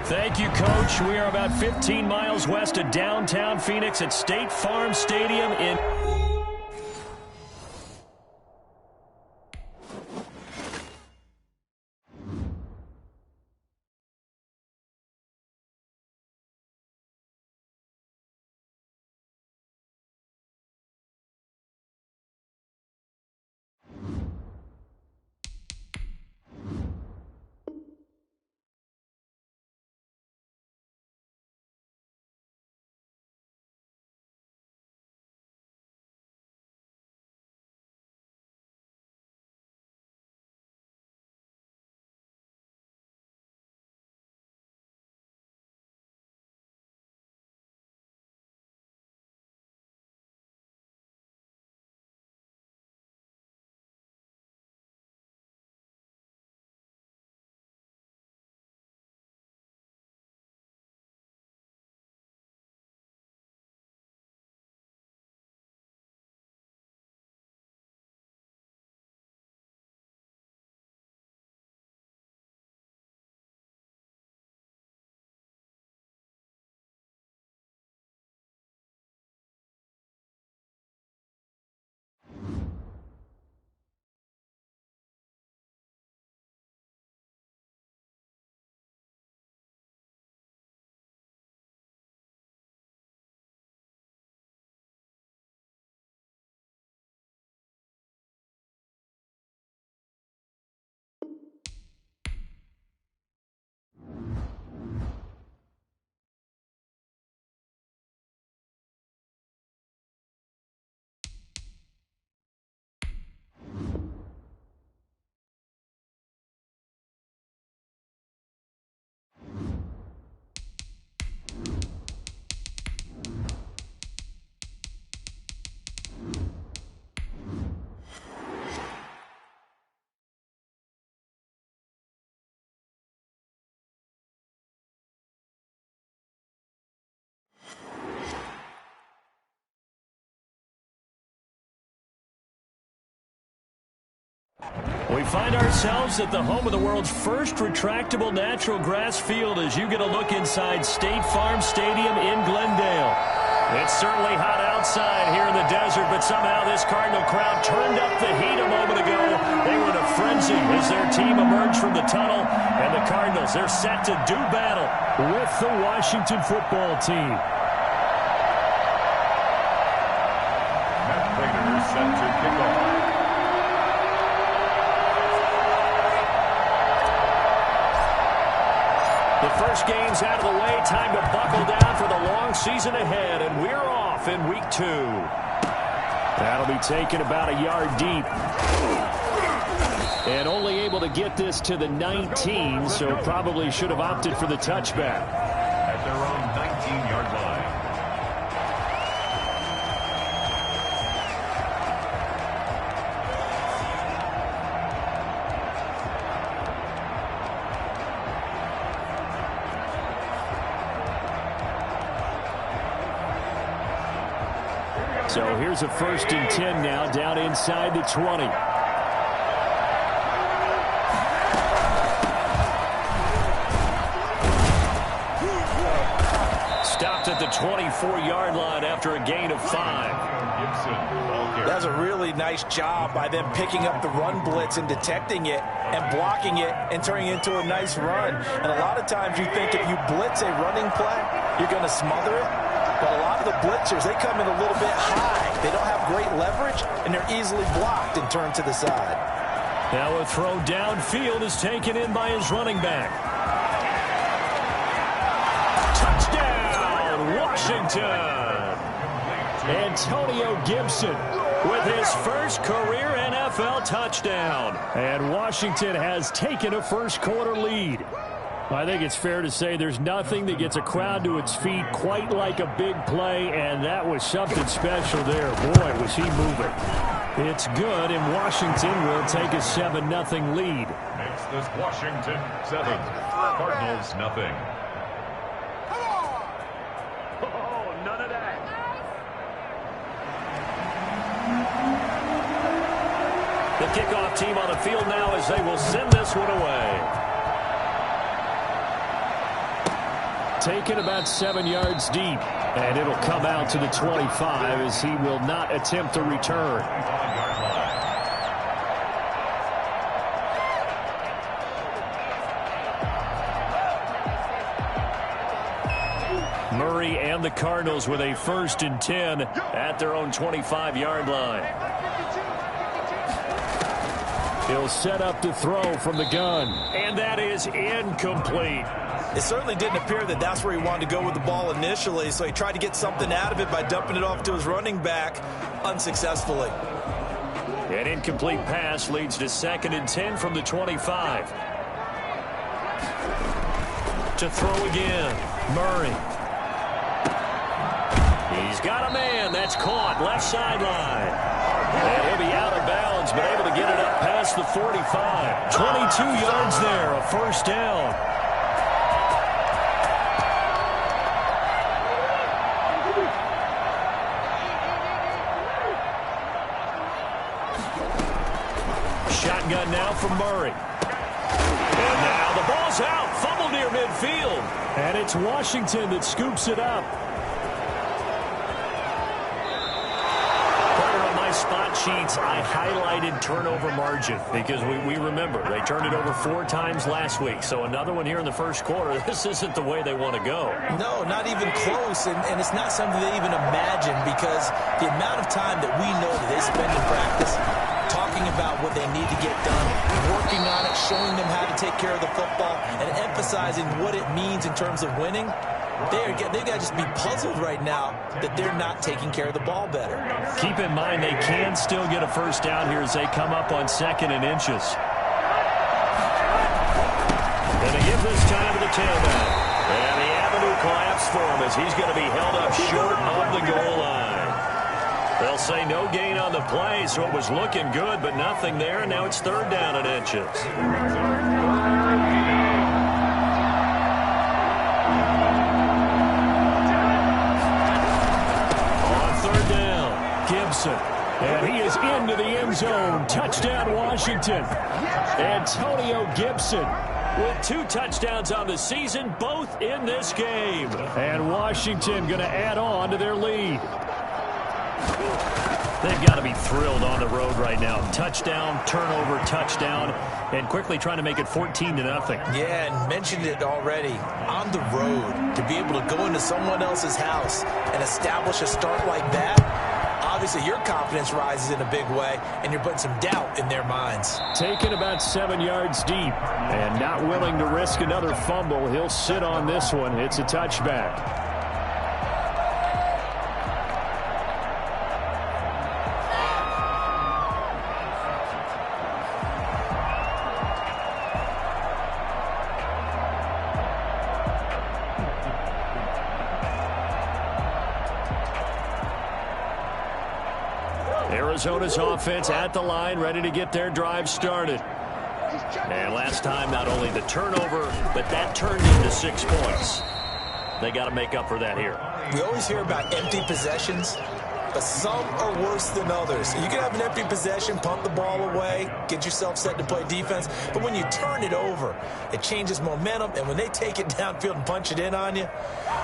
Thank you, Coach. We are about 15 miles west of downtown Phoenix at State Farm Stadium in... We find ourselves at the home of the world's first retractable natural grass field as you get a look inside State Farm Stadium in Glendale. It's certainly hot outside here in the desert, but somehow this Cardinal crowd turned up the heat a moment ago. They were in a frenzy as their team emerged from the tunnel, and the Cardinals, they're set to do battle with the Washington football team. Matt Prater set to kick off. The first game's out of the way. Time to buckle down for the long season ahead, and we're off in week 2. That'll be taken about a yard deep. And only able to get this to the 19, so probably should have opted for the touchback. At their own 19-yard line. So here's a 1st and 10 now, down inside the 20. Stopped at the 24-yard line after a gain of 5. That's a really nice job by them picking up the run blitz and detecting it and blocking it and turning it into a nice run. And a lot of times you think if you blitz a running play, you're going to smother it. But a lot of the blitzers, they come in a little bit high. They don't have great leverage, and they're easily blocked and turned to the side. Now a throw downfield is taken in by his running back. Touchdown, Washington! Antonio Gibson with his first career NFL touchdown. And Washington has taken a first-quarter lead. I think it's fair to say there's nothing that gets a crowd to its feet quite like a big play, and that was something special there. Boy, was he moving. It's good, and Washington will take a 7-0 lead. Makes this Washington 7, Cardinals 0. Oh, none of that. The kickoff team on the field now as they will send this one away. taken about 7 yards deep. And it'll come out to the 25 as he will not attempt a return. Murray and the Cardinals with a 1st and 10 at their own 25-yard line. He'll set up to throw from the gun. And that is incomplete. It certainly didn't appear that that's where he wanted to go with the ball initially, so he tried to get something out of it by dumping it off to his running back unsuccessfully. An incomplete pass leads to 2nd and 10 from the 25. To throw again, Murray. He's got a man. That's caught left sideline. And he'll be out of bounds, but able to get it up past the 45. 22 yards there, a 1st down. Shotgun now from Murray. And now the ball's out. Fumble near midfield. And it's Washington that scoops it up. Spot sheets, I highlighted turnover margin because we remember they turned it over 4 times last week. So another one here in the 1st quarter. This isn't the way they want to go. No, not even close. And it's not something they even imagine because the amount of time that we know that they spend in practice talking about what they need to get done, working on it, showing them how to take care of the football, and emphasizing what it means in terms of winning. They've got to just be puzzled right now that they're not taking care of the ball better. Keep in mind they can still get a 1st down here as they come up on 2nd and inches. And they give this time to the tailback. And the avenue collapsed for him as he's going to be held up short of the goal line. They'll say no gain on the play, so it was looking good, but nothing there, and now it's 3rd down and inches. And he is into the end zone. Touchdown, Washington. Antonio Gibson with 2 touchdowns on the season, both in this game. And Washington going to add on to their lead. They've got to be thrilled on the road right now. Touchdown, turnover, touchdown, and quickly trying to make it 14-0. Yeah, and mentioned it already. On the road, to be able to go into someone else's house and establish a start like that, obviously your confidence rises in a big way, and you're putting some doubt in their minds. Taken about 7 yards deep, and not willing to risk another fumble. He'll sit on this one. It's a touchback. Arizona's offense at the line, ready to get their drive started. And last time, not only the turnover, but that turned into 6 points. They got to make up for that here. We always hear about empty possessions, but some are worse than others. You can have an empty possession, pump the ball away, get yourself set to play defense, but when you turn it over, it changes momentum, and when they take it downfield and punch it in on you,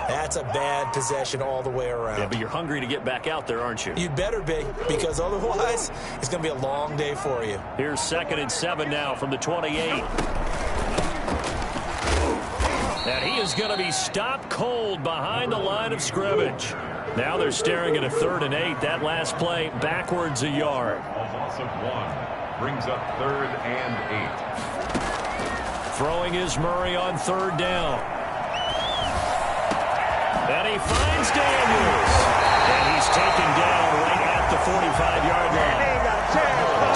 that's a bad possession all the way around. Yeah, but you're hungry to get back out there, aren't you? You'd better be, because otherwise, it's going to be a long day for you. Here's 2nd and 7 now from the 28. And he is going to be stopped cold behind the line of scrimmage. Now they're staring at a 3rd and 8. That last play backwards a yard. Loss of 1 brings up 3rd and 8. Throwing is Murray on 3rd down. And he finds Daniels. And he's taken down right at the 45-yard line.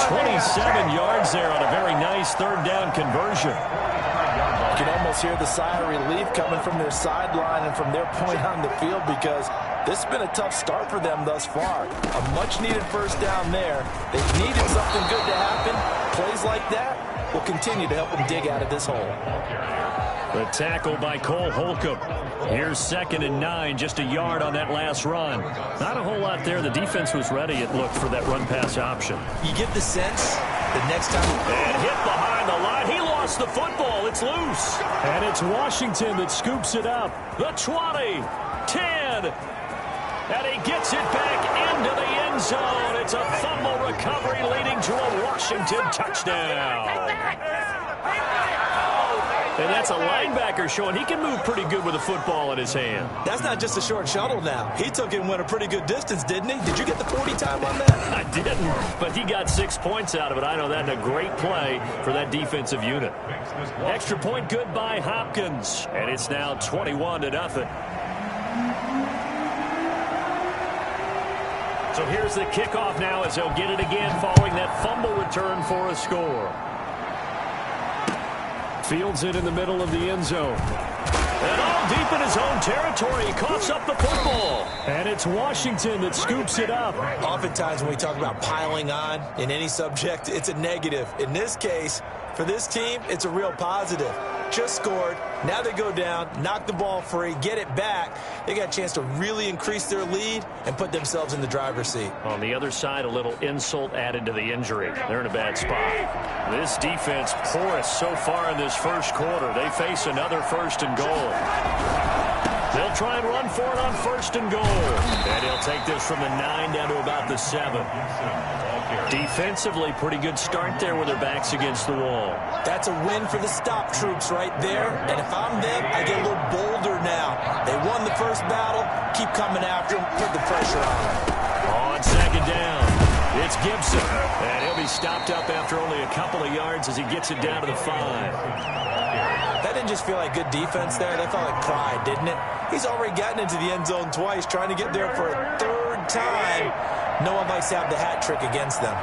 27 yards there on a very nice 3rd down conversion. You can almost hear the sigh of relief coming from their sideline and from their point on the field, because this has been a tough start for them thus far. A much-needed 1st down there. They've needed something good to happen. Plays like that will continue to help them dig out of this hole. The tackle by Cole Holcomb. Here's 2nd and 9, just a yard on that last run. Not a whole lot there. The defense was ready, it looked, for that run-pass option. You get the sense The next time. And hit behind the line. He lost the football. It's loose. And it's Washington that scoops it up. The 20, 10. And he gets it back into the end zone. It's a fumble recovery leading to a Washington touchdown. And that's a linebacker showing he can move pretty good with a football in his hand. That's not just a short shuttle now. He took it and went a pretty good distance, didn't he? Did you get the 40 time on that? I didn't, but he got 6 points out of it. I know that in a great play for that defensive unit. Extra point good by Hopkins. And it's now 21-0. So here's the kickoff now as they'll get it again following that fumble return for a score. Fields it in the middle of the end zone. And all deep in his own territory, he coughs up the football. And it's Washington that scoops it up. Oftentimes when we talk about piling on in any subject, it's a negative. In this case, for this team, it's a real positive. Just scored. Now they go down, knock the ball free, get it back. They got a chance to really increase their lead and put themselves in the driver's seat. On the other side, a little insult added to the injury. They're in a bad spot. This defense porous so far in this first quarter. They face another 1st and goal. They'll try and run for it on 1st and goal. And he'll take this from the 9 down to about the 7. Defensively, pretty good start there with their backs against the wall. That's a win for the stop troops right there. And if I'm them, I get a little bolder now. They won the first battle. Keep coming after them. Put the pressure on them. On 2nd down, it's Gibson. And he'll be stopped up after only a couple of yards as he gets it down to the 5. That didn't just feel like good defense there. That felt like pride, didn't it? He's already gotten into the end zone twice, trying to get there for a 3rd time. No one likes to have the hat trick against them.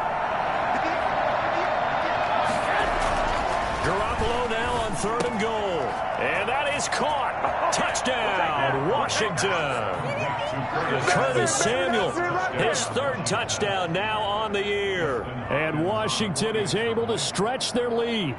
Garoppolo now on 3rd and goal. And that is caught. Touchdown, Washington. Curtis Samuel, his 3rd touchdown now on the year. And Washington is able to stretch their lead.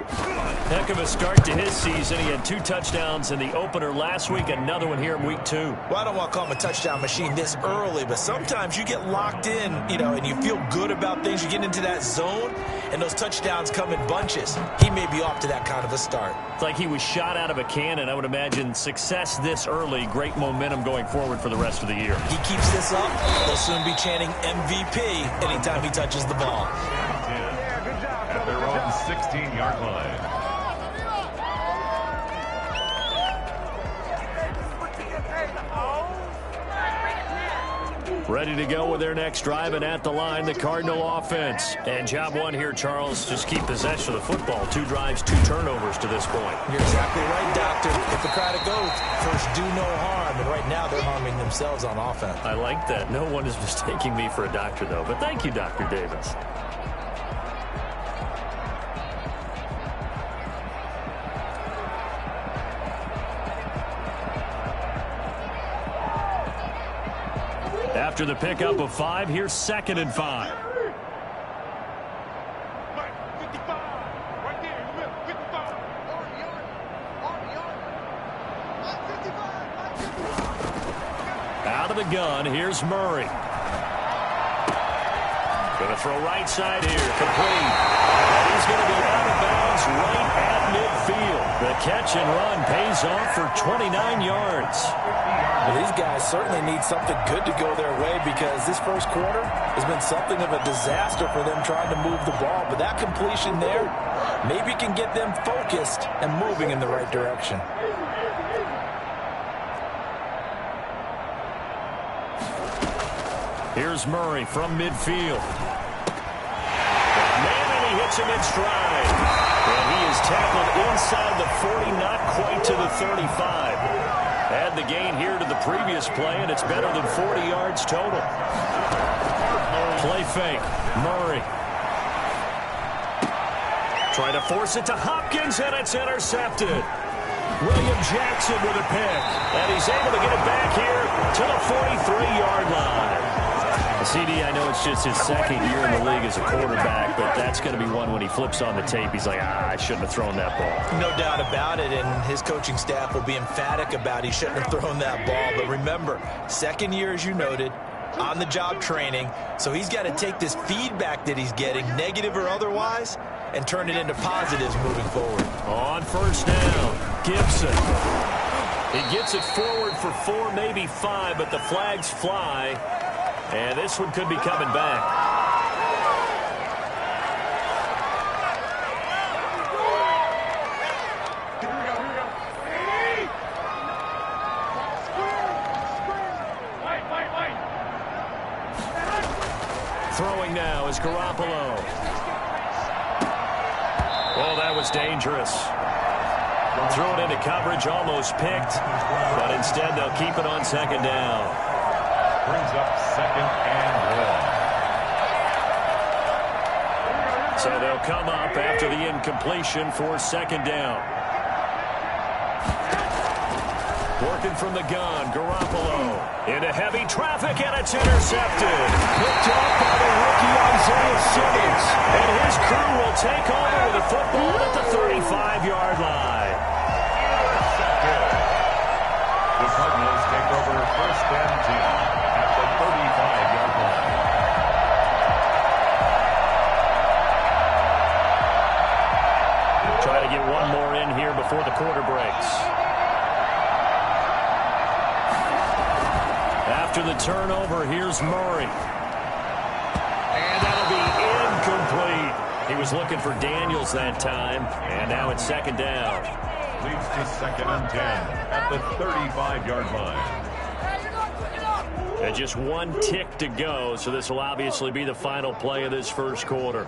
Heck of a start to his season. He had 2 touchdowns in the opener last week, another one here in week 2. Well, I don't want to call him a touchdown machine this early, but sometimes you get locked in, and you feel good about things. You get into that zone, and those touchdowns come in bunches. He may be off to that kind of a start. It's like he was shot out of a cannon. I would imagine success this early, great momentum going forward for the rest of the year. He keeps this up, they'll soon be chanting MVP anytime he touches the ball. At their own 16-yard line. Ready to go with their next drive, and at the line, the Cardinal offense. And job 1 here, Charles, just keep possession of the football. 2 drives, 2 turnovers to this point. You're exactly right, Doctor. Hippocratic oath, first do no harm, and right now they're harming themselves on offense. I like that. No one is mistaking me for a doctor, though. But thank you, Dr. Davis. After the pickup of 5, here's 2nd and 5. Out of the gun, here's Murray. Going to throw right side here, complete. And he's going to be out of bounds right at midfield. The catch and run pays off for 29 yards. Well, these guys certainly need something good to go their way because this first quarter has been something of a disaster for them trying to move the ball. But that completion there maybe can get them focused and moving in the right direction. Here's Murray from midfield. Man, and he hits him in stride. And he is tackled inside the 40, not quite to the 35. Add the gain here to the previous play, and it's better than 40 yards total. Play fake. Murray. Try to force it to Hopkins, and it's intercepted. William Jackson with a pick. And he's able to get it back here to the 43-yard line. CD, I know it's just his 2nd year in the league as a quarterback, but that's going to be one when he flips on the tape. He's like, I shouldn't have thrown that ball. No doubt about it, and his coaching staff will be emphatic about he shouldn't have thrown that ball. But remember, 2nd year, as you noted, on-the-job training, so he's got to take this feedback that he's getting, negative or otherwise, and turn it into positives moving forward. On first down, Gibson. He gets it forward for 4, maybe 5, but the flags fly. And this one could be coming back. Throwing now is Garoppolo. Oh, that was dangerous. Threw it into coverage, almost picked, but instead they'll keep it on second down. Brings up 2nd and 1. So they'll come up after the incompletion for 2nd down. Working from the gun, Garoppolo into heavy traffic, and it's intercepted. Picked off by the rookie Isaiah Simmons. And his crew will take over with the football at the 35-yard line. The Cardinals take over 1st and 10 at the 35-yard line. Try to get one more in here before the quarter breaks. After the turnover, here's Murray. And that'll be incomplete. He was looking for Daniels that time, and now it's 2nd down. Leads to 2nd and 10 at the 35-yard line. And just one tick to go, so this will obviously be the final play of this first quarter.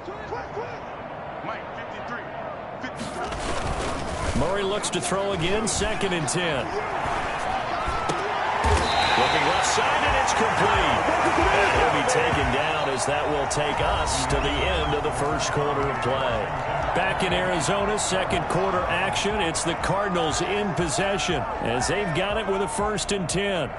Murray looks to throw again, 2nd and 10. Looking left side, and it's complete. And he'll be taken down as that will take us to the end of the first quarter of play. Back in Arizona, 2nd quarter action. It's the Cardinals in possession as they've got it with a 1st and 10.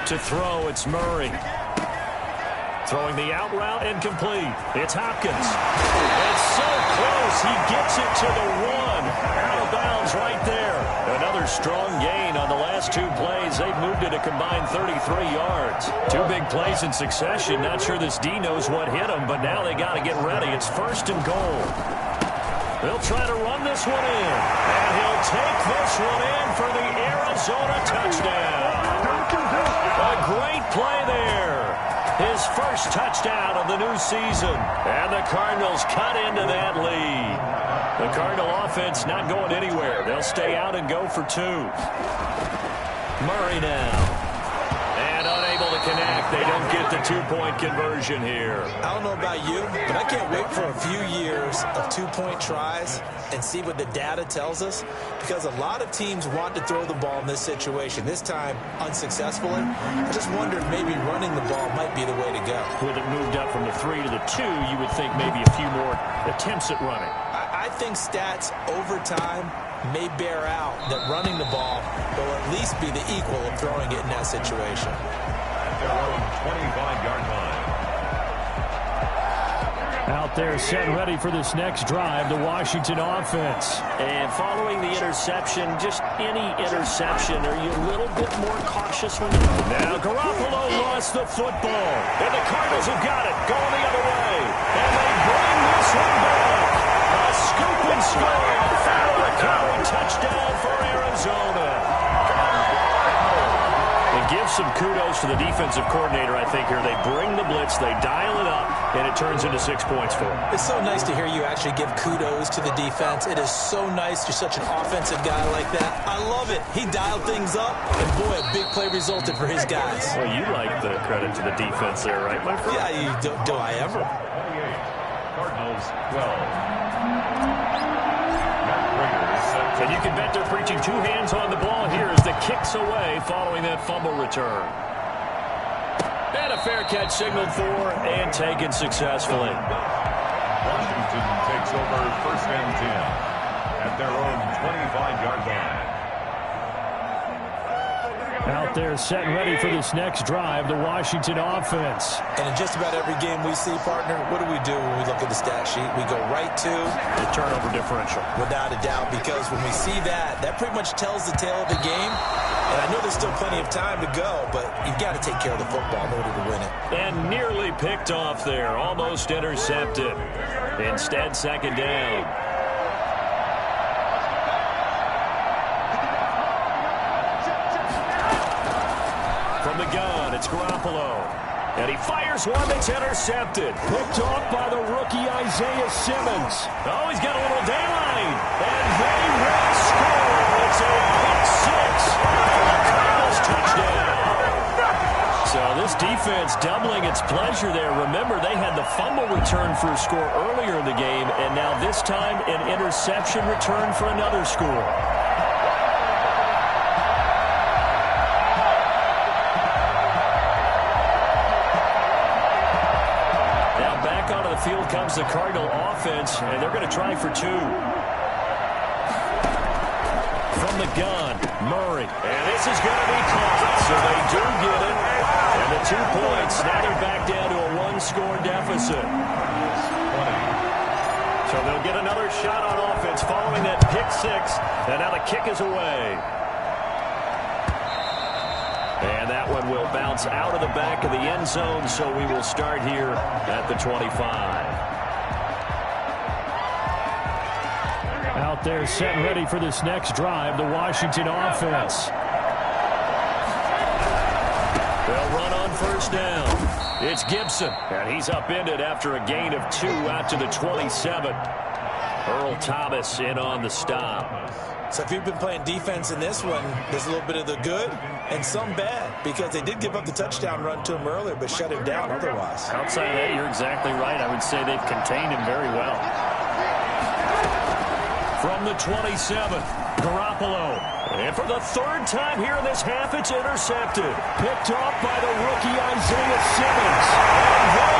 To throw, it's Murray. Throwing the out route, incomplete. It's Hopkins. It's so close. He gets it to the 1. Out of bounds right there. Another strong gain on the last 2 plays. They've moved it a combined 33 yards. 2 big plays in succession. Not sure this D knows what hit him, but now they got to get ready. It's 1st and goal. They'll try to run this one in. And he'll take this one in for the Arizona touchdown. A great play there. His first touchdown of the new season. And the Cardinals cut into that lead. The Cardinal offense not going anywhere. They'll stay out and go for 2. Murray now. And unable to connect. They don't get the 2-point conversion here. I don't know about you, but I can't wait for a few years of 2-point tries and see what the data tells us, because a lot of teams want to throw the ball in this situation. This time, unsuccessfully. I just wondered maybe running the ball might be the way to go. With it moved up from the 3 to the 2, you would think maybe a few more attempts at running. I think stats over time may bear out that running the ball will at least be the equal of throwing it in that situation. At their own 25-yard line. Out there set ready for this next drive, the Washington offense. And following the interception, just any interception, are you a little bit more cautious when now Garoppolo lost the football. And the Cardinals have got it, going the other way. And they bring this one back. A scoop and score. Foul recovery touchdown for Arizona. And give some kudos to the defensive coordinator, I think, here. They bring the blitz, they dial it up, and it turns into 6 points for them. It's so nice to hear you actually give kudos to the defense. It is so nice. You're such an offensive guy like that. I love it. He dialed things up, and boy, a big play resulted for his guys. Well, you like the credit to the defense there, right, my friend? Yeah, do I ever? 28. Cardinals 12. And you can bet they're preaching 2 hands on the ball here as the kick's away following that fumble return. And a fair catch signaled for and taken successfully. Washington takes over 1st and 10 at their own 25-yard line. Out there set and ready for this next drive, the Washington offense. And in just about every game we see, partner, what do when we look at the stat sheet? We go right to the turnover differential. Without a doubt, because when we see that, that pretty much tells the tale of the game. And I know there's still plenty of time to go, but you've got to take care of the football in order to win it. And nearly picked off there, almost intercepted. Instead, second down. From the gun, it's Garoppolo. And he fires one that's intercepted. Picked off by the rookie Isaiah Simmons. Oh, he's got a little daylight. And they will score. It's a pick six for the Cardinals touchdown. So this defense doubling its pleasure there. Remember, they had the fumble return for a score earlier in the game, and now this time an interception return for another score. Field comes the Cardinal offense, and they're going to try for two. From the gun, Murray. And this is going to be caught. So they do get it. And the 2 points, now they're back down to a one-score deficit. So they'll get another shot on offense following that pick six. And now the kick is away. And that one will bounce out of the back of the end zone, so we will start here at the 25. Out there set and ready for this next drive, the Washington offense. They'll run on first down. It's Gibson, and he's upended after a gain of 2 out to the 27. Earl Thomas in on the stop. So if you've been playing defense in this one, there's a little bit of the good and some bad, because they did give up the touchdown run to him earlier, but shut him down otherwise. Outside of that, you're exactly right. I would say they've contained him very well. From the 27, Garoppolo. And for the third time here in this half, it's intercepted. Picked off by the rookie Isaiah Simmons. And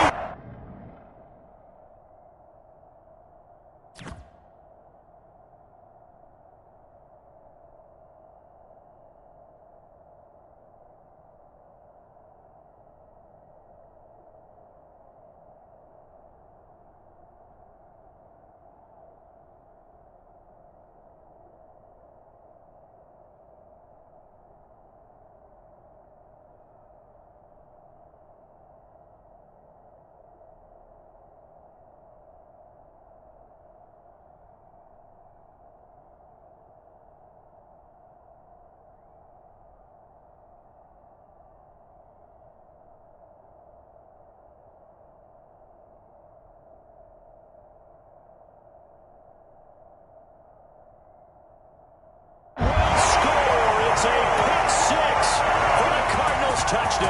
touchdown.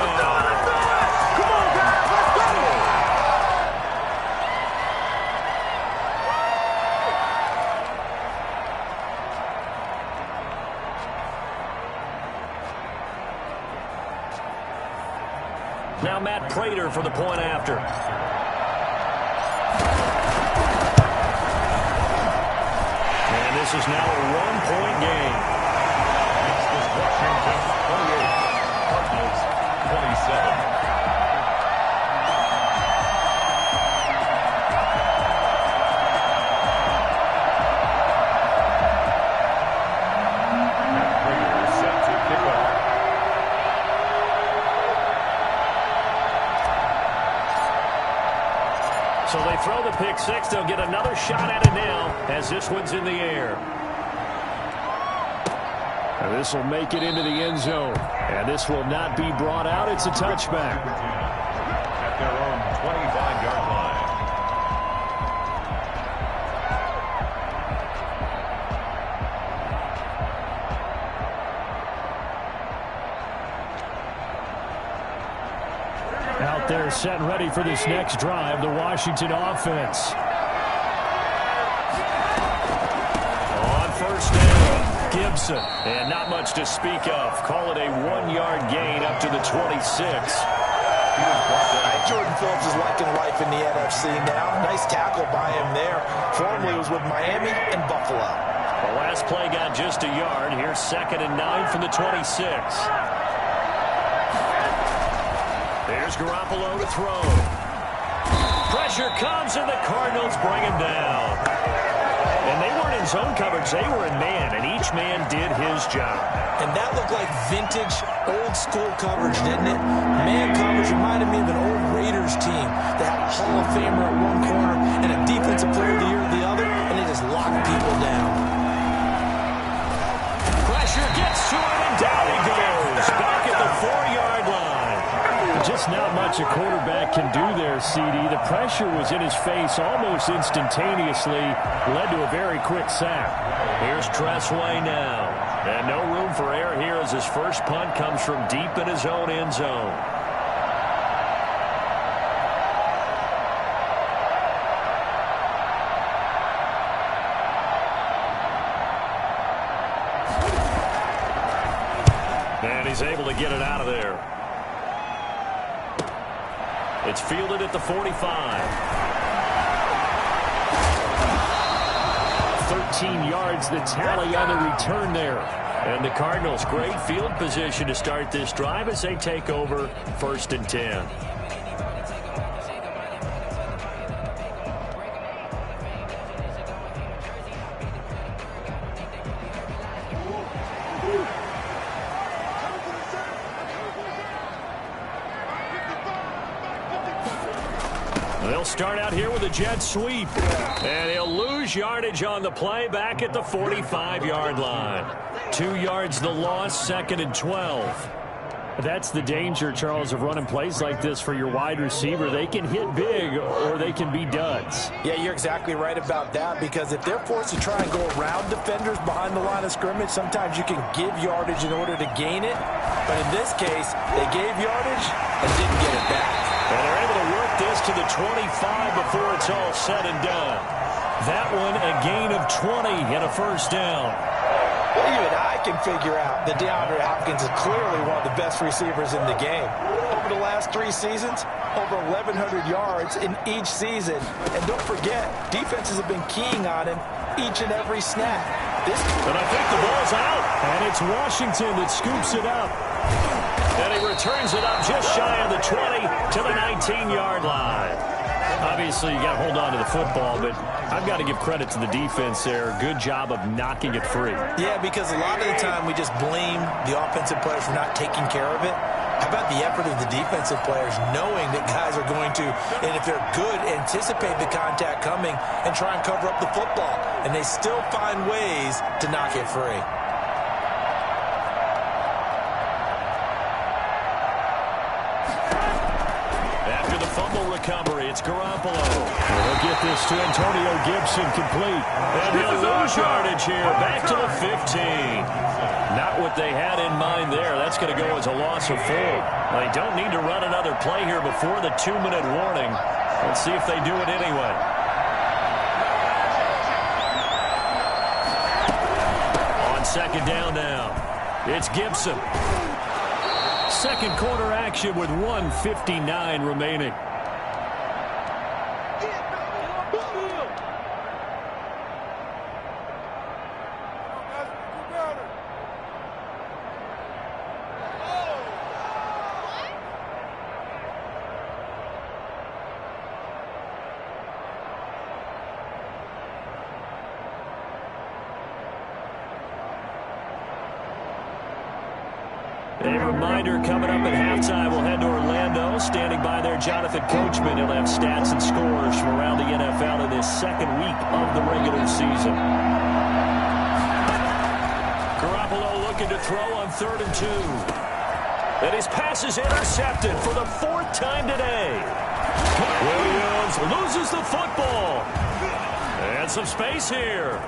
Come on, guys, let's go! Now Matt Prater for the point after. And this is now a one-point game. Washington 28, Cardinals 27. Matt Prater is set to kick off. So they throw the pick six. They'll get another shot at it now as this one's in the air. And this will make it into the end zone. And this will not be brought out. It's a touchback. At their own 25-yard line. Out there set and ready for this next drive, the Washington offense. On first down. Gibson, and not much to speak of. Call it a 1-yard gain up to the 26. Jordan Phillips is liking life in the NFC now. Nice tackle by him there. Formerly was with Miami and Buffalo. The last play got just a yard. Here's 2nd and 9 from the 26. Here's Garoppolo to throw. Pressure comes, and the Cardinals bring him down. And they weren't in zone coverage. They were in man, and each man did his job. And that looked like vintage, old-school coverage, didn't it? Man coverage reminded me of an old Raiders team that had a Hall of Famer at one corner and a Defensive Player of the Year at the other, and they just locked people down. Pressure gets to it, and down he goes. Back at the 4-yard line. Just not much a quarterback can do there, CD. The pressure was in his face almost instantaneously. Led to a very quick sack. Here's Tressway now. And no room for error here as his first punt comes from deep in his own end zone. And he's able to get it out of there. It's fielded at the 45. 13 yards the tally on the return there. And the Cardinals, great field position to start this drive as they take over 1st and 10. They'll start out here with a jet sweep. And he'll lose yardage on the play back at the 45-yard line. 2 yards the loss, 2nd and 12. That's the danger, Charles, of running plays like this for your wide receiver. They can hit big or they can be duds. Yeah, you're exactly right about that, because if they're forced to try and go around defenders behind the line of scrimmage, sometimes you can give yardage in order to gain it. But in this case, they gave yardage and didn't get it back. And they're able to work this to the 25 before it's all said and done. That one a gain of 20 and a first down. Well, even I can figure out that DeAndre Hopkins is clearly one of the best receivers in the game. Over the last 3 seasons, over 1,100 yards in each season. And don't forget, defenses have been keying on him each and every snap. And I think the ball's out. And it's Washington that scoops it up. And he returns it up just shy of the 20 to the 19-yard line. Obviously, you got to hold on to the football, but I've got to give credit to the defense there. Good job of knocking it free. Yeah, because a lot of the time we just blame the offensive players for not taking care of it. How about the effort of the defensive players knowing that guys are going to, and if they're good, anticipate the contact coming and try and cover up the football. And they still find ways to knock it free. After the fumble recovery, it's Garoppolo. They'll get this to Antonio Gibson complete. And he'll lose yardage here, back to the 15. Not what they had in mind there. That's going to go as a loss of 4. They don't need to run another play here before the 2-minute warning. Let's see if they do it anyway. On 2nd down now, it's Gibson. Second quarter action with 1:59 remaining. A reminder coming up at halftime, we'll head to Orlando. Standing by there, Jonathan Coachman. He'll have stats and scores from around the NFL in this second week of the regular season. Garoppolo looking to throw on 3rd and 2. And his pass is intercepted for the 4th time today. Williams loses the football. And some space here.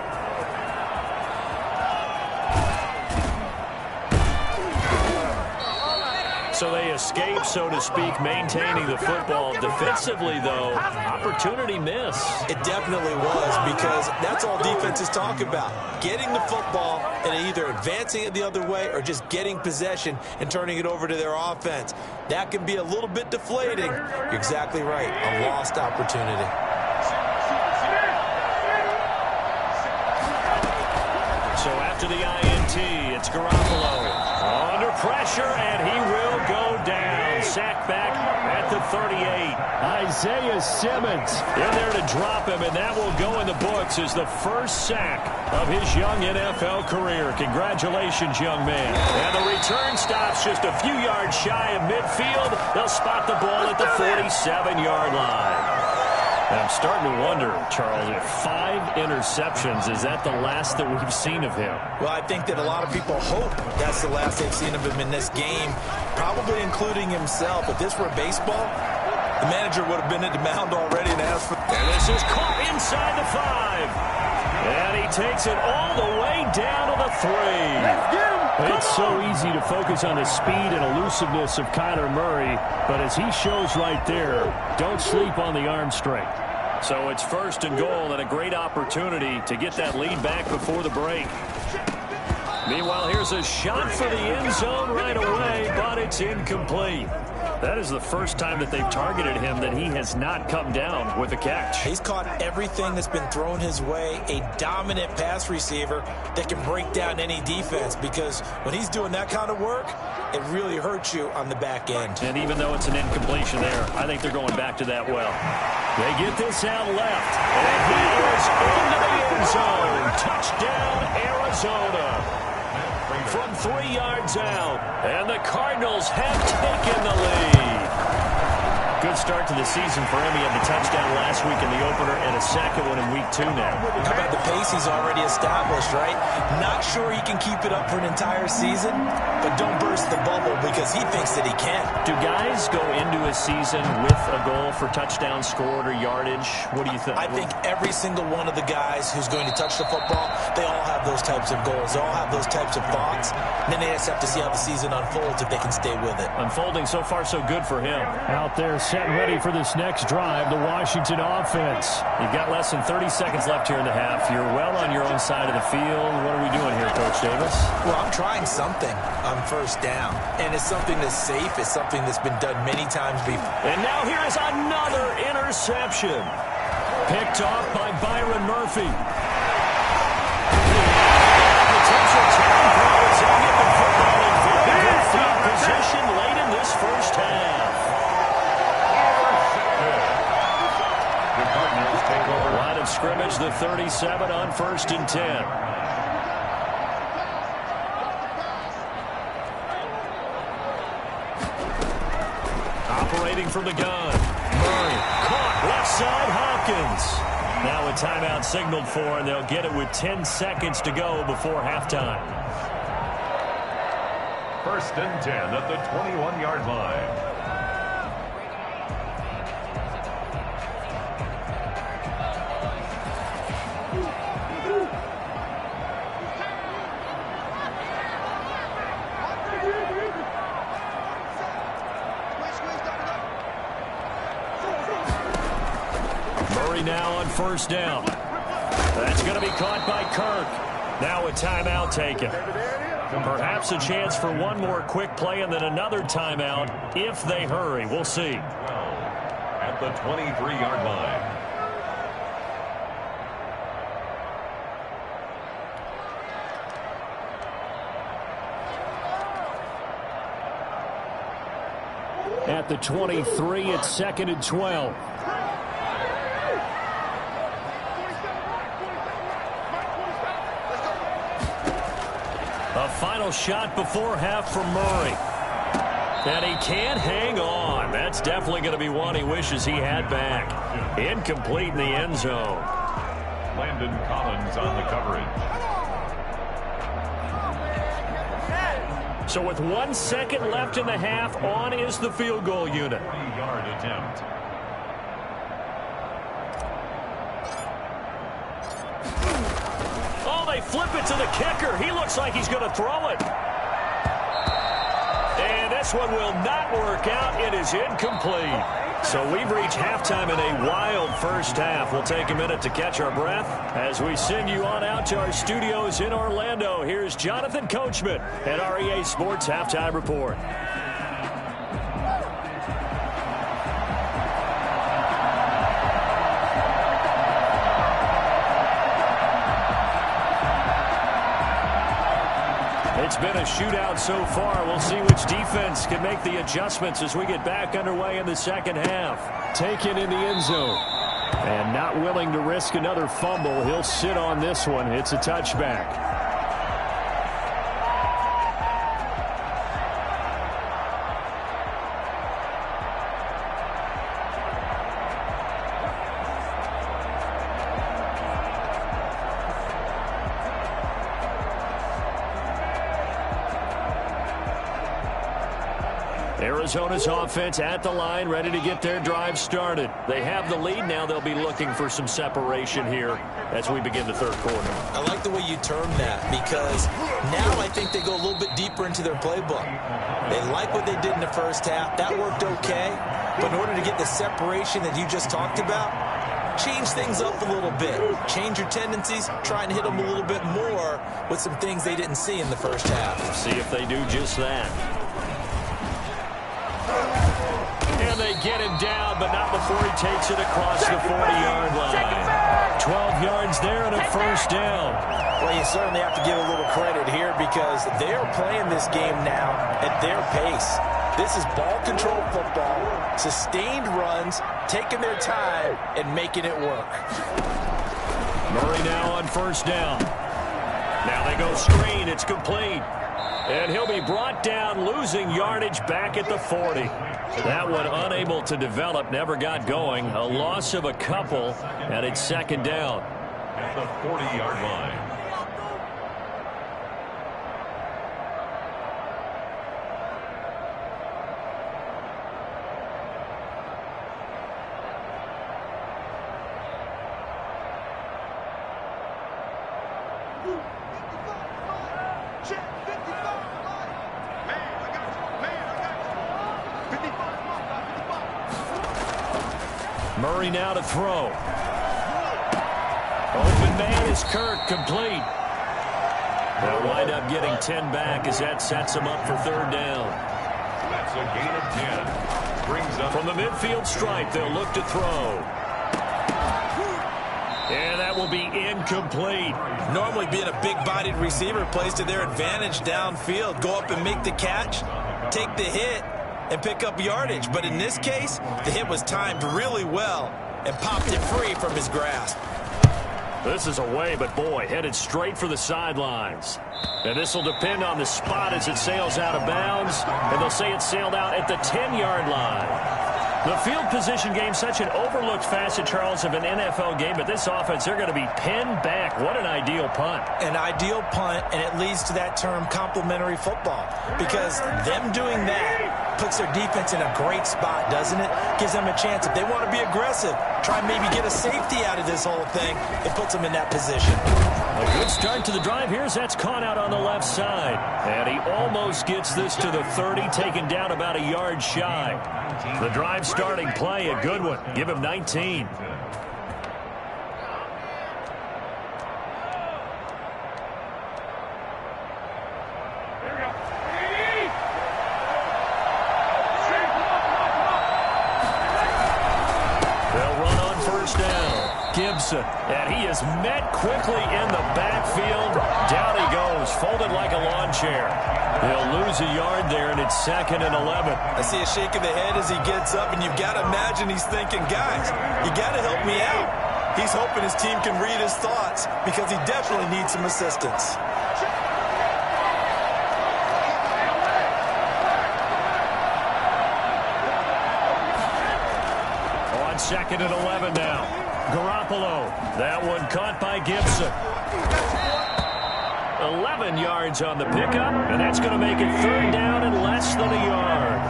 So they escape, so to speak, maintaining the football. Defensively, though, opportunity miss. It definitely was, because that's all defenses talk about. Getting the football and either advancing it the other way or just getting possession and turning it over to their offense. That can be a little bit deflating. You're exactly right. A lost opportunity. So after the INT, it's Garoppolo. Under pressure, and he will go down. Sack back at the 38. Isaiah Simmons in there to drop him, and that will go in the books as the first sack of his young NFL career. Congratulations, young man. And the return stops just a few yards shy of midfield. They'll spot the ball at the 47-yard line. And I'm starting to wonder, Charles, if 5 interceptions, is that the last that we've seen of him? Well, I think that a lot of people hope that's the last they've seen of him in this game, probably including himself. If this were baseball, the manager would have been at the mound already and asked for... And this is caught inside the 5. And he takes it all the way down to the 3. Let's get him. It's so easy to focus on the speed and elusiveness of Kyler Murray, but as he shows right there, don't sleep on the arm strength. So it's 1st and goal and a great opportunity to get that lead back before the break. Meanwhile, here's a shot for the end zone right away, but it's incomplete. That is the first time that they've targeted him that he has not come down with a catch. He's caught everything that's been thrown his way, a dominant pass receiver that can break down any defense, because when he's doing that kind of work, it really hurts you on the back end. And even though it's an incompletion there, I think they're going back to that well. They get this out left, and he is into the end zone. Touchdown, Arizona. From 3 yards out, and the Cardinals have taken the lead. Good start to the season for him. He had the touchdown last week in the opener and a second one in week 2 now. How about the pace he's already established, right? Not sure he can keep it up for an entire season, but don't burst the bubble because he thinks that he can. Do guys go into a season with a goal for touchdowns scored or yardage? What do you think? I think every single one of the guys who's going to touch the football, they all have those types of goals. They all have those types of thoughts. And then they just have to see how the season unfolds if they can stay with it. Unfolding so far so good for him. Out there set and ready for this next drive, the Washington offense. You've got less than 30 seconds left here in the half. You're well on your own side of the field. What are we doing here, Coach Davis? Well, I'm trying something on 1st down. And it's something that's safe. It's something that's been done many times before. And now here is another interception. Picked off by Byron Murphy. Potential time throws in get the football in very good field position late in this first half. Line of scrimmage, the 37 on 1st and 10. Operating from the gun. Murray caught left side Hopkins. Now a timeout signaled for, and they'll get it with 10 seconds to go before halftime. 1st and 10 at the 21-yard line. Now on 1st down. That's going to be caught by Kirk. Now a timeout taken. Perhaps a chance for one more quick play and then another timeout if they hurry. We'll see. At the 23-yard line. At the 23, it's 2nd and 12. A final shot before half from Murray. And he can't hang on. That's definitely going to be one he wishes he had back. Incomplete in the end zone. Landon Collins on the coverage. So with 1 second left in the half, on is the field goal unit. 3-yard attempt. They flip it to the kicker. He looks like he's going to throw it. And this one will not work out. It is incomplete. So we've reached halftime in a wild first half. We'll take a minute to catch our breath as we send you on out to our studios in Orlando. Here's Jonathan Coachman at REA Sports Halftime Report. It's been a shootout so far. We'll see which defense can make the adjustments as we get back underway in the second half. Taken in the end zone. And not willing to risk another fumble. He'll sit on this one. It's a touchback. Arizona's offense at the line, ready to get their drive started. They have the lead now. They'll be looking for some separation here as we begin the third quarter. I like the way you term that, because now I think they go a little bit deeper into their playbook. They like what they did in the first half. That worked okay. But in order to get the separation that you just talked about, change things up a little bit. Change your tendencies. Try and hit them a little bit more with some things they didn't see in the first half. See if they do just that. And they get him down, but not before he takes it across the 40-yard line. 12 yards there and a first down. Well, you certainly have to give a little credit here because they're playing this game now at their pace. This is ball control football, sustained runs, taking their time, and making it work. Murray now on first down. Now they go screen. It's complete. And he'll be brought down, losing yardage back at the 40. That one unable to develop, never got going. A loss of a couple, and it's second down. At the 40-yard line. Murray now to throw. Open man is Kirk, complete. They'll wind up getting 10 back as that sets them up for third down. That's a gain of 10. Brings up from the midfield stripe. They'll look to throw. And that will be incomplete. Normally being a big-bodied receiver plays to their advantage downfield. Go up and make the catch, take the hit, and pick up yardage. But in this case, the hit was timed really well and popped it free from his grasp. This is away, but boy, headed straight for the sidelines. And this will depend on the spot as it sails out of bounds. And they'll say it sailed out at the 10-yard line. The field position game, such an overlooked facet, Charles, of an NFL game. But this offense, they're going to be pinned back. What an ideal punt. An ideal punt, and it leads to that term complementary football. Because them doing that puts their defense in a great spot, doesn't it? Gives them a chance. If they want to be aggressive, try and maybe get a safety out of this whole thing, it puts them in that position. A good start to the drive. Here's that's caught out on the left side. And he almost gets this to the 30, taken down about a yard shy. The drive starting play, a good one. Give him 19. Gibson, and he is met quickly in the backfield. Down he goes, folded like a lawn chair. They'll lose a yard there, and it's 2nd and 11. I see a shake of the head as he gets up, and you've got to imagine he's thinking, guys, you got to help me out. He's hoping his team can read his thoughts because he definitely needs some assistance. On 2nd and 11 now. Garoppolo, that one caught by Gibson. 11 yards on the pickup, and that's going to make it third down and less than a yard.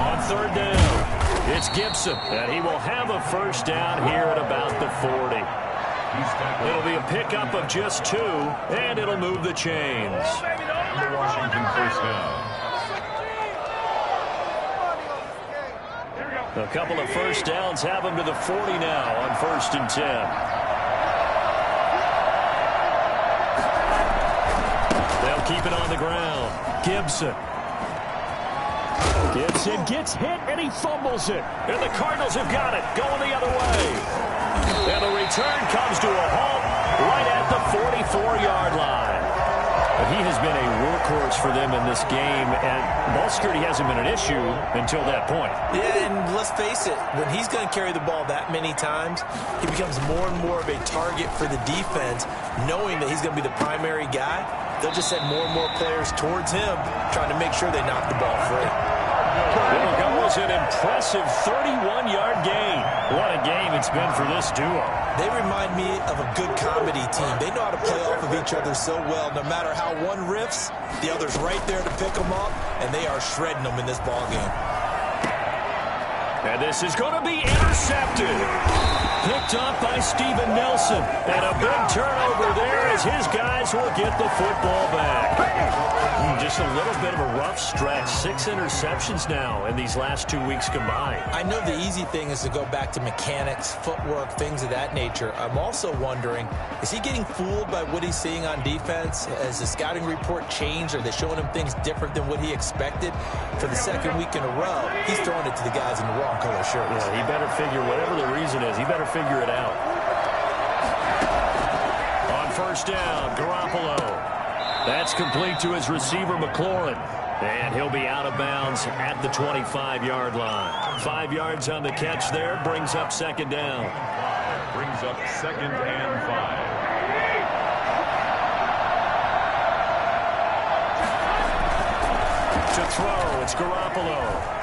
On third down, it's Gibson, and he will have a first down here at about the 40. It'll be a pickup of just 2, and it'll move the chains. The Washington first down. A couple of first downs have him to the 40 now on 1st and 10. They'll keep it on the ground. Gibson. Gets hit, and he fumbles it. And the Cardinals have got it, going the other way. And the return comes to a halt right at the He has been a workhorse for them in this game, and ball security hasn't been an issue until that point. Yeah, and let's face it, when he's going to carry the ball that many times, he becomes more and more of a target for the defense, knowing that he's going to be the primary guy. They'll just send more and more players towards him, trying to make sure they knock the ball free. It'll go as an impressive 31-yard gain. What a game it's been for this duo. They remind me of a good comedy team. They know how to play off of each other so well. No matter how one riffs, the other's right there to pick them up, and they are shredding them in this ball game. And this is going to be intercepted. Picked up by Steven Nelson. And a big turnover there as his guys will get the football back. Just a little bit of a rough stretch. 6 interceptions now in these last 2 weeks combined. I know the easy thing is to go back to mechanics, footwork, things of that nature. I'm also wondering, is he getting fooled by what he's seeing on defense? Has the scouting report changed? Are they showing him things different than what he expected? For the second week in a row, he's throwing it to the guys in the wrong color shirts. Yeah, he better figure, whatever the reason is, he better figure it out. On first down, Garoppolo. That's complete to his receiver, McLaurin. And he'll be out of bounds at the 25-yard line. 5 yards on the catch there, brings up second down. Brings up 2nd and 5. To throw, it's Garoppolo.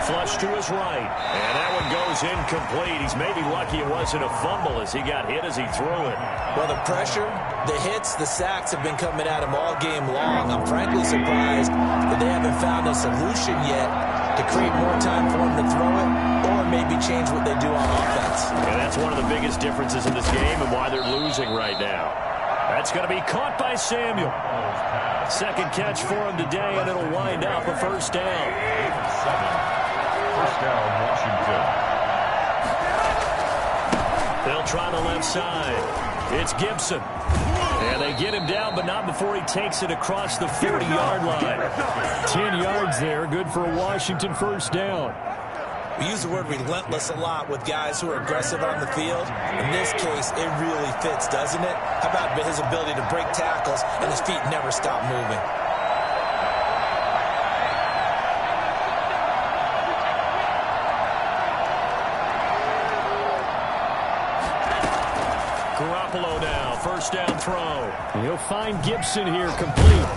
Flush to his right, and that one goes incomplete. He's maybe lucky it wasn't a fumble as he got hit as he threw it. Well, the pressure, the hits, the sacks have been coming at him all game long. I'm frankly surprised that they haven't found a solution yet to create more time for him to throw it or maybe change what they do on offense. And that's one of the biggest differences in this game and why they're losing right now. That's going to be caught by Samuel. Second catch for him today, and it'll wind up a first down. 7. First down, Washington. They'll try the left side. It's Gibson. And they get him down, but not before he takes it across the 40-yard line. 10 yards there, good for a Washington first down. We use the word relentless a lot with guys who are aggressive on the field. In this case, it really fits, doesn't it? How about his ability to break tackles and his feet never stop moving? Garoppolo now, first down throw. He'll find Gibson here complete.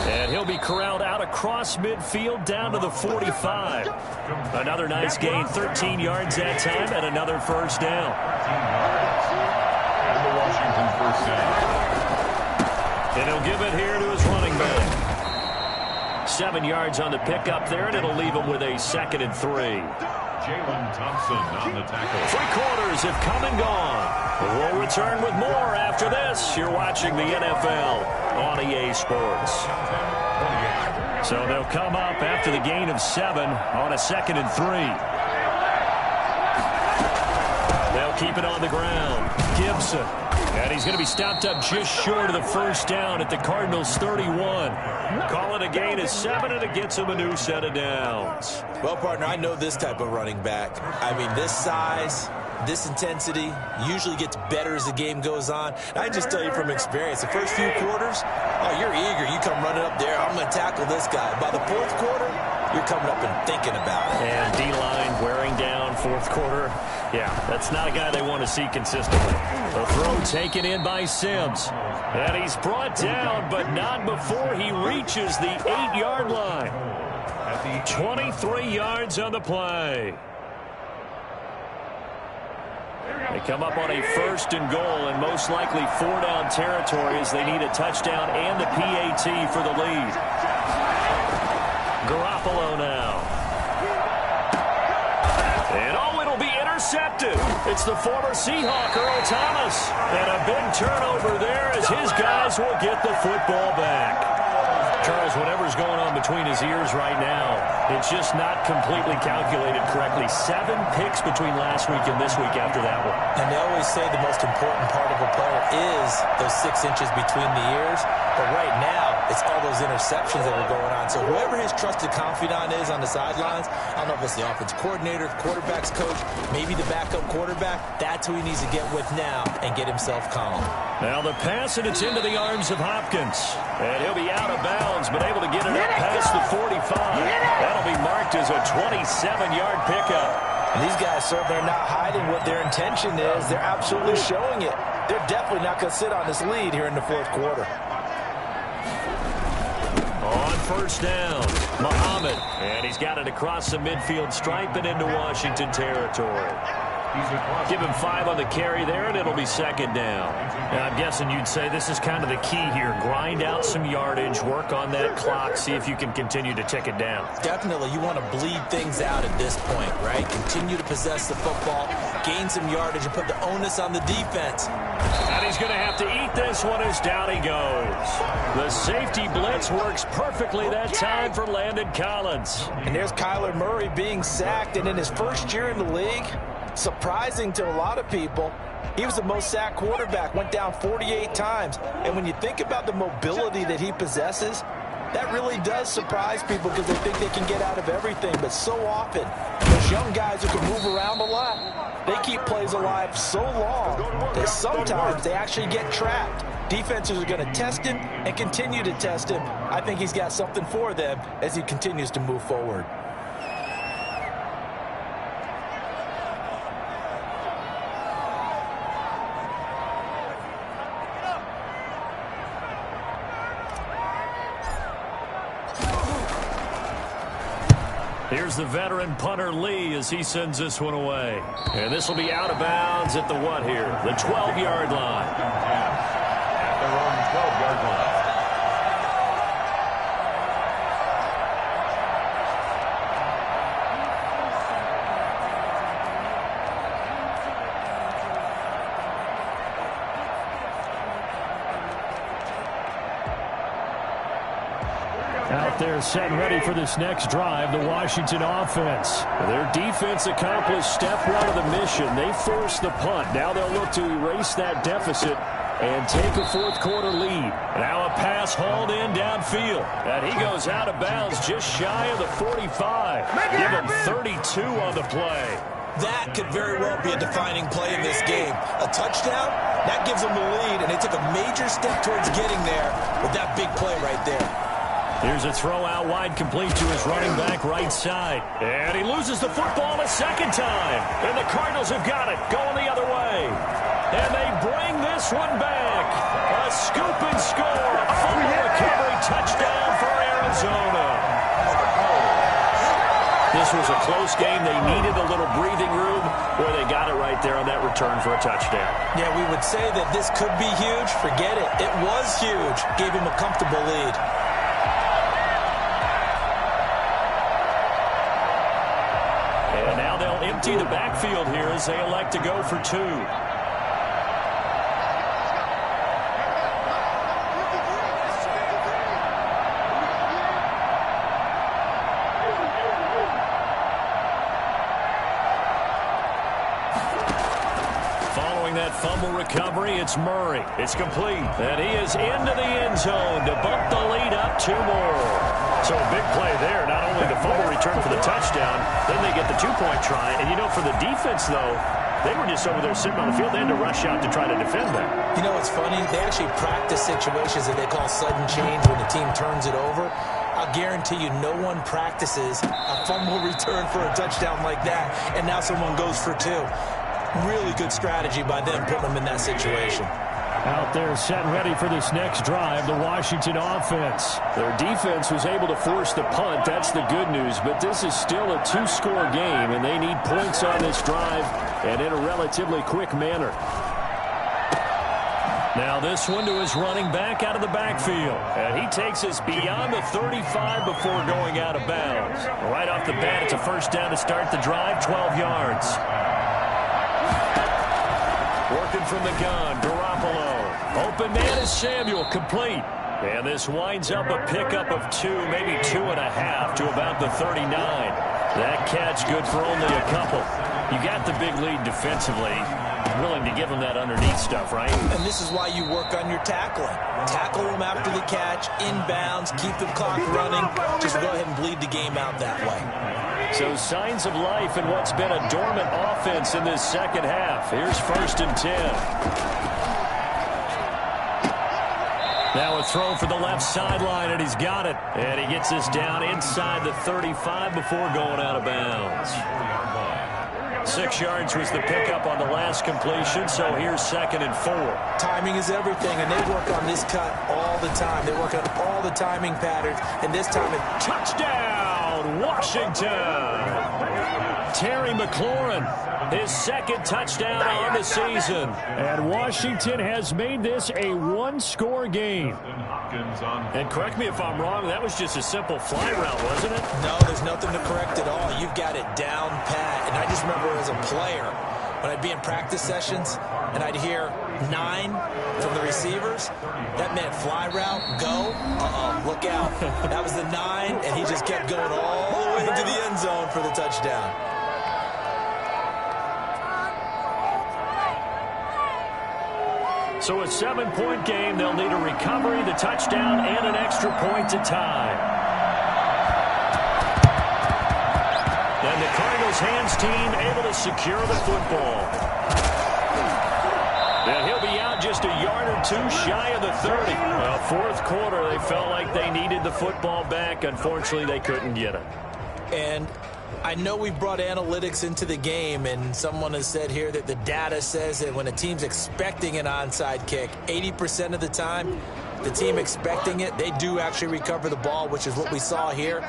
And he'll be corralled out across midfield down to the 45. Another nice gain, 13 yards that time, and another first down. 13 yards. And the Washington first down. And he'll give it here to his running back. 7 yards on the pickup there, and it'll leave him with a 2nd and 3. Jalen Thompson on the tackle. 3 quarters have come and gone. We'll return with more after this. You're watching the NFL on EA Sports. So they'll come up after the gain of 7 on a 2nd and 3. They'll keep it on the ground. Gibson. And he's going to be stopped up just short of the first down at the Cardinals 31. Call it a gain of 7, and it gets him a new set of downs. Well, partner, I know this type of running back. I mean, this size, this intensity usually gets better as the game goes on. And I just tell you from experience, the first few quarters, oh, you're eager. You come running up there, I'm going to tackle this guy. By the 4th quarter, you're coming up and thinking about it. And D-line wearing down 4th quarter. Yeah, that's not a guy they want to see consistently. The throw taken in by Sims. And he's brought down, but not before he reaches the 8-yard line. 23 yards on the play. They come up on a 1st and goal, and most likely 4-down territory as they need a touchdown and the PAT for the lead. Garoppolo now. And it'll be intercepted. It's the former Seahawk, Earl Thomas. And a big turnover there as his guys will get the football back. Charles, whatever's going on between his ears right now, it's just not completely calculated correctly. 7 picks between last week and this week after that one. And they always always say the most important part of a player is those 6 inches between the ears. But right now, it's all those interceptions that are going on. So whoever his trusted confidant is on the sidelines, I don't know if it's the offense coordinator, the quarterback's coach, maybe the backup quarterback, that's who he needs to get with now and get himself calm. Now the pass, and it's into the arms of Hopkins. And he'll be out of bounds, but able to get it up past the 45. That'll be marked as a 27-yard pickup. And these guys certainly are not hiding what their intention is. They're absolutely showing it. They're definitely not going to sit on this lead here in the fourth quarter. On first down, Muhammad. And he's got it across the midfield stripe and into Washington territory. Give him 5 on the carry there, and it'll be second down. Now, I'm guessing you'd say this is kind of the key here. Grind out some yardage, work on that clock, see if you can continue to tick it down. Definitely, you want to bleed things out at this point, right? Continue to possess the football, gain some yardage, and put the onus on the defense. And he's going to have to eat this one as down he goes. The safety blitz works perfectly that time for Landon Collins. And there's Kyler Murray being sacked, and in his first year in the league, surprising to a lot of people, he was the most sacked quarterback, went down 48 times. And when you think about the mobility that he possesses, that really does surprise people because they think they can get out of everything. But so often, those young guys who can move around a lot, they keep plays alive so long that sometimes they actually get trapped. Defenses are going to test him and continue to test him. I think he's got something for them as he continues to move forward. Here's the veteran punter Lee as he sends this one away. And this will be out of bounds at the what here? The 12-yard line. At their own 12-yard line. Out there set and ready for this next drive, the Washington offense. Their defense accomplished step 1 of the mission. They forced the punt. Now they'll look to erase that deficit and take a fourth quarter lead. Now a pass hauled in downfield. And he goes out of bounds just shy of the 45. Give him 32 on the play. That could very well be a defining play in this game. A touchdown, that gives them the lead, and they took a major step towards getting there with that big play right there. Here's a throw out wide, complete to his running back right side. And he loses the football a second time. And the Cardinals have got it, going the other way. And they bring this one back. A scoop and score. A fumble recovery touchdown for Arizona. This was a close game. They needed a little breathing room. Boy, they got it right there on that return for a touchdown. Yeah, we would say that this could be huge. Forget it. It was huge. Gave him a comfortable lead. And now they'll empty the backfield here as they elect to go for 2. Following that fumble recovery, it's Murray. It's complete. And he is into the end zone to bump the lead up 2 more. So a big play there. Not only the fumble return for the touchdown, then they get the 2-point try. And, you know, for the defense, though, they were just over there sitting on the field. They had to rush out to try to defend that. You know, it's funny. They actually practice situations that they call sudden change when the team turns it over. I'll guarantee you no one practices a fumble return for a touchdown like that, and now someone goes for 2. Really good strategy by them putting them in that situation. Out there set and ready for this next drive, the Washington offense. Their defense was able to force the punt. That's the good news. But this is still a 2-score game, and they need points on this drive and in a relatively quick manner. Now this one to his running back out of the backfield. And he takes us beyond the 35 before going out of bounds. Right off the bat, it's a first down to start the drive, 12 yards. Working from the gun, Garoppolo. Open man is Samuel, complete. And this winds up a pickup of 2, maybe 2.5 to about the 39. That catch good for only a couple. You got the big lead defensively. willing to give him that underneath stuff, right? And this is why you work on your tackling. Tackle him after the catch, inbounds, keep the clock running. Just go ahead and bleed the game out that way. So signs of life in what's been a dormant offense in this second half. Here's 1st and 10. Now a throw for the left sideline, and he's got it. And he gets this down inside the 35 before going out of bounds. 6 yards was the pickup on the last completion, so here's 2nd and 4. Timing is everything, and they work on this cut all the time. They work on all the timing patterns, and this time it... Touchdown, Washington! Terry McLaurin, his 2nd touchdown on the season. And Washington has made this a one-score game. And correct me if I'm wrong, that was just a simple fly route, wasn't it? No, there's nothing to correct at all. You've got it down pat. And I just remember as a player, when I'd be in practice sessions, and I'd hear 9 from the receivers, that meant fly route, go, look out. That was the 9, and he just kept going all the way into the end zone for the touchdown. So a 7-point game. They'll need a recovery, the touchdown, and an extra point to tie. And the Cardinals hands team able to secure the football. And he'll be out just a yard or 2 shy of the 30. Well, 4th quarter, they felt like they needed the football back. Unfortunately, they couldn't get it. And I know we brought analytics into the game, and someone has said here that the data says that when a team's expecting an onside kick, 80% of the time, the team expecting it, they do actually recover the ball, which is what we saw here.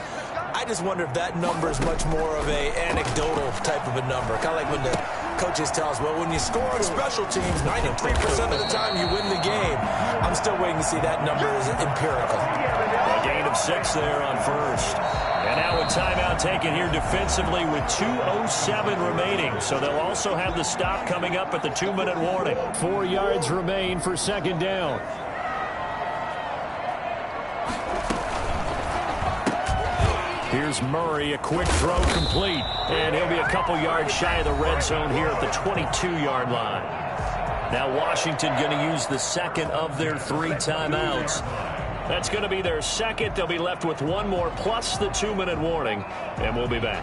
I just wonder if that number is much more of a anecdotal type of a number. Kind of like when the coaches tell us, well, when you score on special teams, 93% of the time you win the game. I'm still waiting to see that number is empirical. A gain of 6 there on 1st. And now a timeout taken here defensively with 2:07 remaining. So they'll also have the stop coming up at the 2-minute warning. 4 yards remain for 2nd down. Here's Murray, a quick throw complete. And he'll be a couple yards shy of the red zone here at the 22-yard line. Now Washington going to use the 2nd of their 3 timeouts. That's going to be their 2nd. They'll be left with 1 more plus the 2-minute warning. And we'll be back.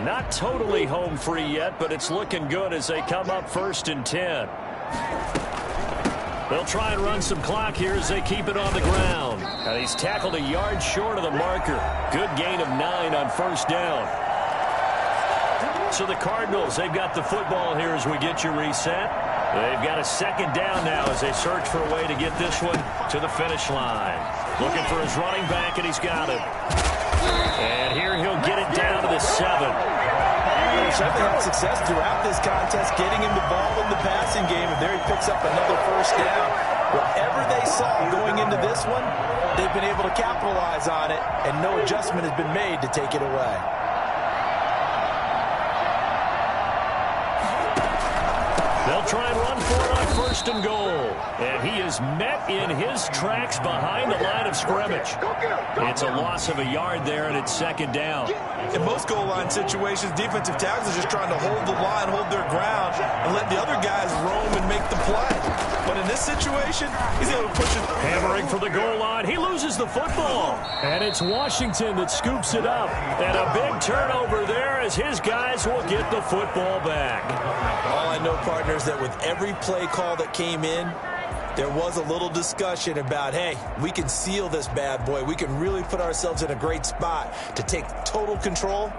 Not totally home free yet, but it's looking good as they come up 1st and 10. They'll try and run some clock here as they keep it on the ground. And he's tackled a yard short of the marker. Good gain of 9 on 1st down. So the Cardinals, they've got the football here as we get you reset. They've got a 2nd down now as they search for a way to get this one to the finish line. Looking for his running back, and he's got it. And here he'll get it down to the 7. They've had success throughout this contest, getting him the ball in the passing game, and there he picks up another 1st down. Whatever they saw going into this one, they've been able to capitalize on it, and no adjustment has been made to take it away. They'll try and run for it on 1st and goal. And he is met in his tracks behind the line of scrimmage. It's a loss of a yard there, and it's 2nd down. In most goal line situations, defensive tackles are just trying to hold the line, hold their ground, and let the other guys roam and make the play. But in this situation, he's able to push it. Hammering for the goal line. He loses the football. And it's Washington that scoops it up. And a big turnover there as his guys will get the football back. All I know, partner, is that with every play call that came in, there was a little discussion about, hey, we can seal this bad boy. We can really put ourselves in a great spot to take total control,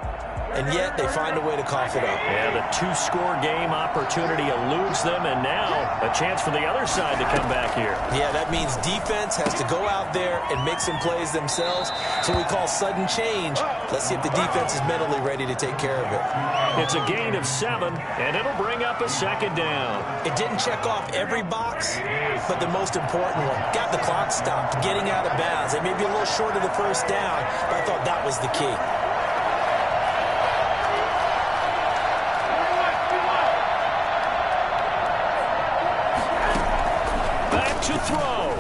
and yet they find a way to cough it up. Yeah, the 2-score game opportunity eludes them, and now a chance for the other side to come back here. Yeah, that means defense has to go out there and make some plays themselves. So we call sudden change. Let's see if the defense is mentally ready to take care of it. It's a gain of 7, and it'll bring up a 2nd down. It didn't check off every box, but the most important one. Got the clock stopped, getting out of bounds. They may be a little short of the 1st down, but I thought that was the key. to throw.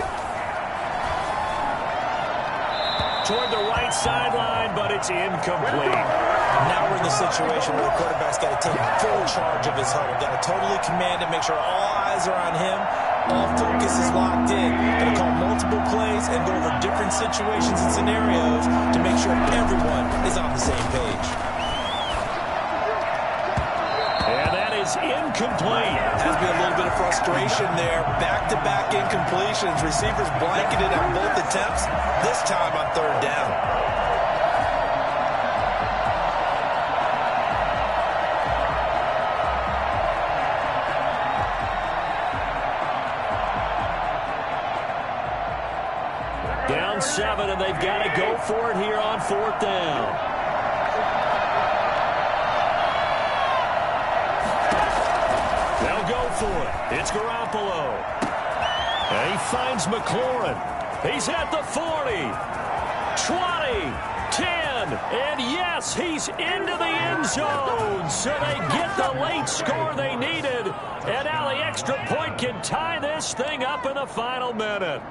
Toward the right sideline, but it's incomplete. Now we're in the situation where the quarterback's got to take full charge of his huddle. Got to totally command it, make sure all eyes are on him. All focus is locked in. Got to call multiple plays and go over different situations and scenarios to make sure everyone is on the same page. And that is incomplete. Has been a little bit of frustration there. Back-to-back incompletions. Receivers blanketed on both attempts, this time on third down. Down 7, and they've got to go for it here on fourth down. They'll go for it. It's Garoppolo. And he finds McLaurin. He's at the 40, 20, 10, and yes, he's into the end zone. So they get the late score they needed, and now the extra point can tie this thing up in the final minute.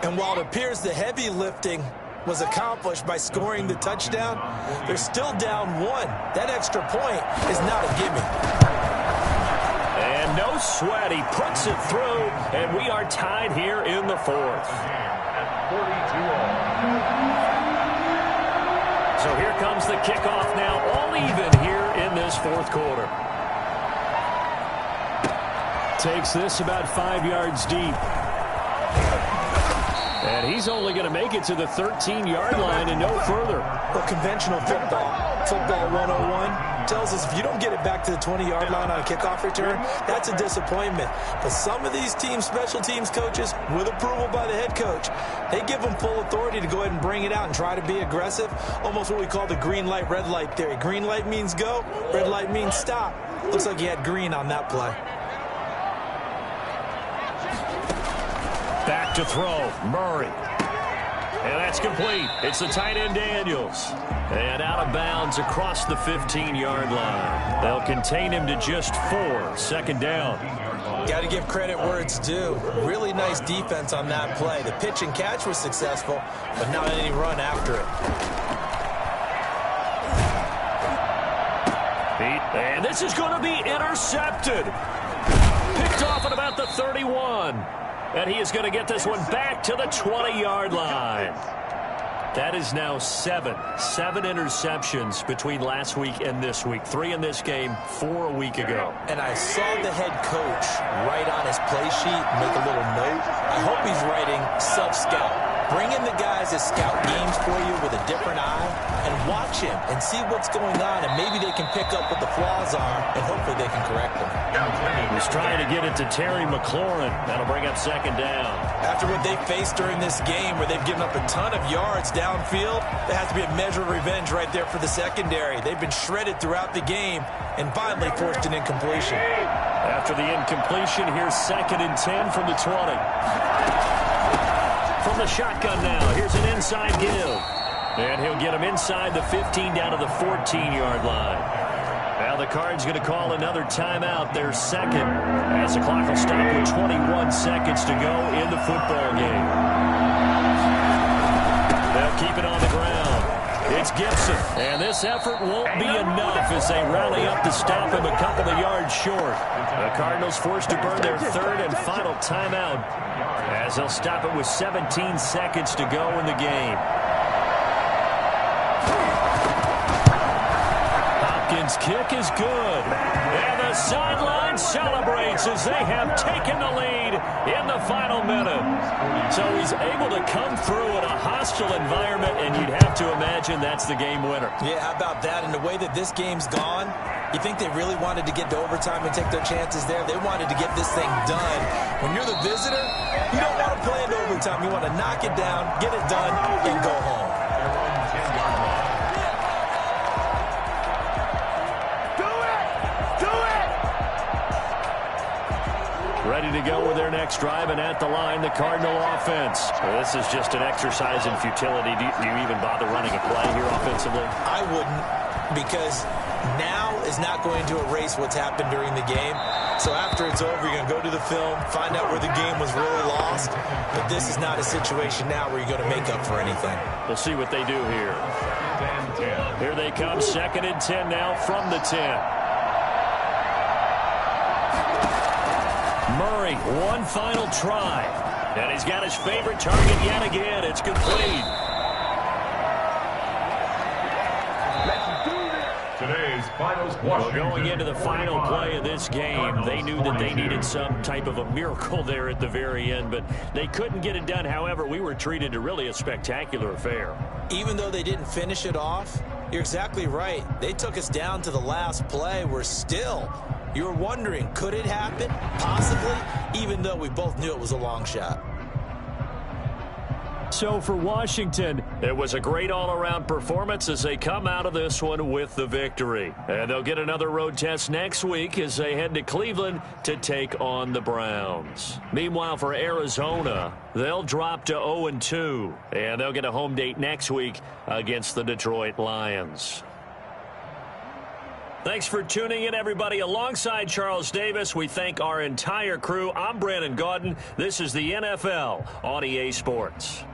And while it appears the heavy lifting was accomplished by scoring the touchdown, they're still down 1. That extra point is not a gimme. And no sweat. He puts it through, and we are tied here in the fourth. So here comes the kickoff now, all even here in this fourth quarter. Takes this about 5 yards deep. And he's only going to make it to the 13-yard line and no further. Well, conventional football 101, tells us if you don't get it back to the 20-yard line on a kickoff return, that's a disappointment. But some of these special teams coaches, with approval by the head coach, they give them full authority to go ahead and bring it out and try to be aggressive. Almost what we call the green light, red light theory. Green light means go, red light means stop. Looks like he had green on that play. Back to throw, Murray. And that's complete. It's the tight end, Daniels. And out of bounds across the 15-yard line. They'll contain him to just 4. Second down. Got to give credit where it's due. Really nice defense on that play. The pitch and catch was successful, but not any run after it. And this is going to be intercepted. Picked off at about the 31. And he is going to get this one back to the 20-yard line. That is now 7 interceptions between last week and this week. 3 in this game, 4 a week ago. And I saw the head coach write on his play sheet, make a little note. I hope he's writing self-scout. Bring in the guys that scout games for you with a different eye and watch him and see what's going on, and maybe they can pick up what the flaws are, and hopefully they can correct them. He's trying to get it to Terry McLaurin. That'll bring up second down. After what they faced during this game where they've given up a ton of yards downfield, there has to be a measure of revenge right there for the secondary. They've been shredded throughout the game and finally forced an incompletion. After the incompletion, here's second and 10 from the 20. From the shotgun now, here's an inside give. And he'll get him inside the 15 down to the 14-yard line. Now the Cards going to call another timeout, their second, as the clock will stop with 21 seconds to go in the football game. They'll keep it on the ground. It's Gibson, and this effort won't be enough as they rally up to stop him a couple of yards short. The Cardinals forced to burn their third and final timeout as they'll stop it with 17 seconds to go in the game. Hopkins' kick is good. And the sideline celebrates as they have taken the lead in the final minute. So he's able to come through in a hostile environment, and you'd have to imagine that's the game winner. Yeah, how about that? And the way that this game's gone, you think they really wanted to get to overtime and take their chances there? They wanted to get this thing done. When you're the visitor, you don't want to play into overtime. You want to knock it down, get it done, and go home. Ready to go with their next drive, and at the line, the Cardinal offense. Well, this is just an exercise in futility. Do you even bother running a play here offensively? I wouldn't, because now is not going to erase what's happened during the game. So after it's over, you're going to go to the film, find out where the game was really lost. But this is not a situation now where you're going to make up for anything. We'll see what they do here. Here they come, 2nd and 10 now from the 10. Murray, one final try. And he's got his favorite target yet again. It's complete. Today's finals. Well, going into the final play of this game, they knew that they needed some type of a miracle there at the very end, but they couldn't get it done. However, we were treated to really a spectacular affair. Even though they didn't finish it off, you're exactly right. They took us down to the last play. We're still, you're wondering, could it happen? Possibly, even though we both knew it was a long shot. So for Washington, it was a great all-around performance as they come out of this one with the victory. And they'll get another road test next week as they head to Cleveland to take on the Browns. Meanwhile, for Arizona, they'll drop to 0-2, and they'll get a home date next week against the Detroit Lions. Thanks for tuning in, everybody. Alongside Charles Davis, we thank our entire crew. I'm Brandon Gaudin. This is the NFL on EA Sports.